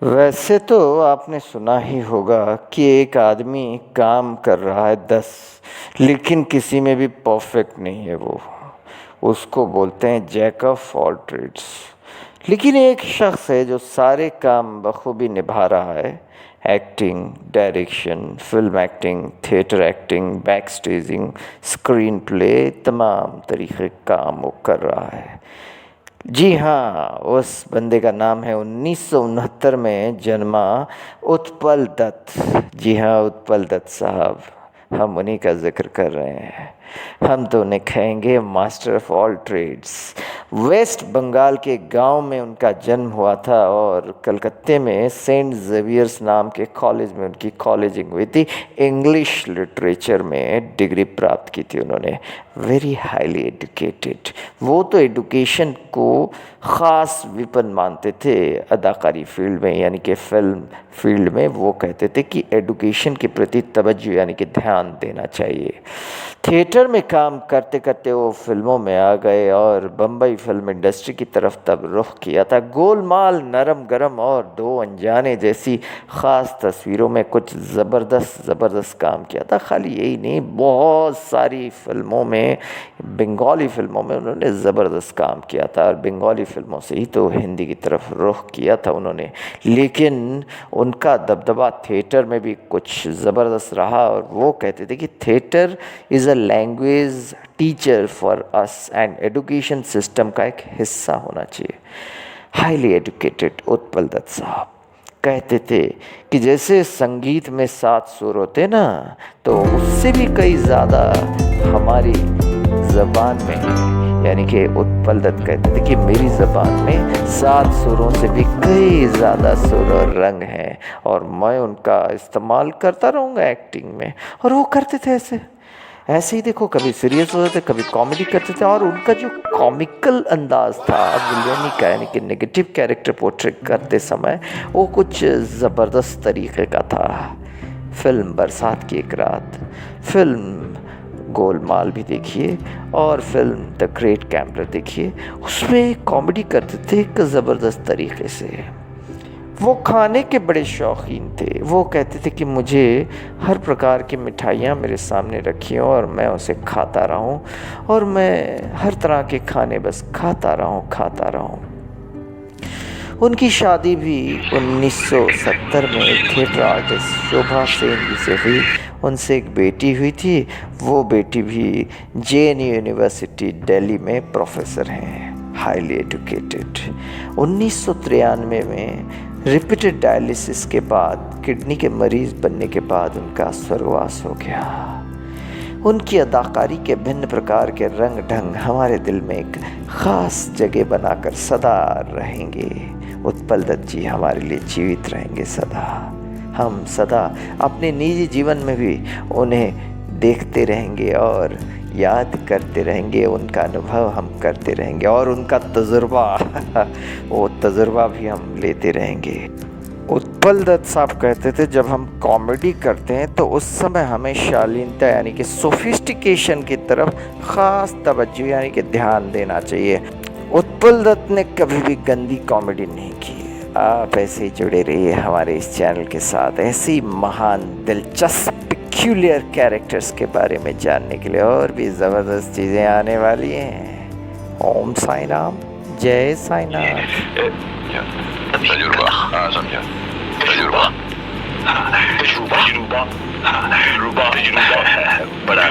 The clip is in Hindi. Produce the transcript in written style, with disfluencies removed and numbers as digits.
वैसे तो आपने सुना ही होगा कि एक आदमी काम कर रहा है 10, लेकिन किसी में भी परफेक्ट नहीं है वो। उसको बोलते हैं जैक ऑफ ऑल ट्रेड्स। लेकिन एक शख्स है जो सारे काम बखूबी निभा रहा है। Acting, direction, film acting, theatre acting, back staging, screen play, तमाम तरीक़े काम वो कर रहा है। जी हाँ, उस बंदे का नाम है 1969 में जन्मा उत्पल दत्त। जी हाँ, उत्पल दत्त साहब, हम उन्हीं का जिक्र कर रहे हैं। हम तो उन्हें कहेंगे master of all trades. West Bengal के गांव में उनका जन्म हुआ था और कलकत्ते में सेंट जेवियर्स नाम के कॉलेज में उनकी कॉलेजिंग हुई थी। इंग्लिश लिटरेचर में डिग्री प्राप्त की थी उन्होंने। Very highly educated. वो तो एजुकेशन को ख़ास विपन मानते थे अदाकारी फील्ड में, यानी कि फ़िल्म फील्ड में। वो कहते थे कि एजुकेशन के प्रति तवज्जो यानी कि ध्यान देना चाहिए। थिएटर में काम करते करते वो फिल्मों में आ गए और बम्बई फिल्म इंडस्ट्री की तरफ तब रुख किया था। गोलमाल, नरम गरम और दो अनजाने जैसी ख़ास तस्वीरों में कुछ ज़बरदस्त काम किया था। खाली यही नहीं, बहुत सारी फिल्मों में, बंगाली फिल्मों में उन्होंने ज़बरदस्त काम किया था और बंगाली फिल्मों से ही तो हिंदी की तरफ रुख किया था उन्होंने। लेकिन उनका दबदबा थिएटर में भी कुछ ज़बरदस्त रहा और वो कहते थे कि theatre is a language teacher for us and education system का एक हिस्सा होना चाहिए। हाईली एजुकेटेड उत्पल दत्त साहब कहते थे कि जैसे संगीत में 7 सुर होते ना, तो उससे भी कई ज़्यादा हमारी ज़बान में, यानी कि उत्पल दत्त कहते थे कि मेरी ज़बान में 7 सुरों से भी कई ज़्यादा सुर और रंग हैं और मैं उनका इस्तेमाल करता रहूँगा एक्टिंग में। और वो करते थे ऐसे ही। देखो, कभी सीरियस होते थे, कभी कॉमेडी करते थे और उनका जो कॉमिकल अंदाज था विलेनी का, यानी कि नेगेटिव कैरेक्टर पोर्ट्रेट करते समय, वो कुछ ज़बरदस्त तरीक़े का था। फिल्म बरसात की एक रात, फिल्म गोलमाल भी देखिए और फिल्म द ग्रेट गैम्बलर देखिए, उसमें कॉमेडी करते थे एक ज़बरदस्त तरीक़े से। वो खाने के बड़े शौकीन थे। वो कहते थे कि मुझे हर प्रकार की मिठाइयाँ मेरे सामने रखी हों और मैं उसे खाता रहूं और मैं हर तरह के खाने बस खाता रहूं। उनकी शादी भी 1970 में थिएटर आर्टिस्ट शोभा सेन जी से हुई। उनसे एक बेटी हुई थी। वो बेटी भी JNU यूनिवर्सिटी दिल्ली में प्रोफेसर हैं, हाईली एजुकेटेड। 1993 में रिपीटेड डायलिसिस के बाद, किडनी के मरीज़ बनने के बाद उनका स्वर्गवास हो गया। उनकी अदाकारी के भिन्न प्रकार के रंग ढंग हमारे दिल में एक ख़ास जगह बनाकर सदा रहेंगे। उत्पल दत्त जी हमारे लिए जीवित रहेंगे सदा। हम सदा अपने निजी जीवन में भी उन्हें देखते रहेंगे और याद करते रहेंगे। उनका अनुभव हम करते रहेंगे और उनका तजुर्बा वो तजुर्बा भी हम लेते रहेंगे। उत्पल दत्त साहब कहते थे, जब हम कॉमेडी करते हैं तो उस समय हमें शालीनता यानी कि सोफिस्टिकेशन की तरफ ख़ास तवज्जो यानी कि ध्यान देना चाहिए। उत्पल दत्त ने कभी भी गंदी कॉमेडी नहीं की। आप ऐसे ही जुड़े रहिए हमारे इस चैनल के साथ, ऐसी महान दिलचस्प पेक्यूलियर कैरेक्टर्स के बारे में जानने के लिए। और भी ज़बरदस्त चीज़ें आने वाली हैं। ओम साई राम, जय साई नाथ। तजुर्बा बड़ा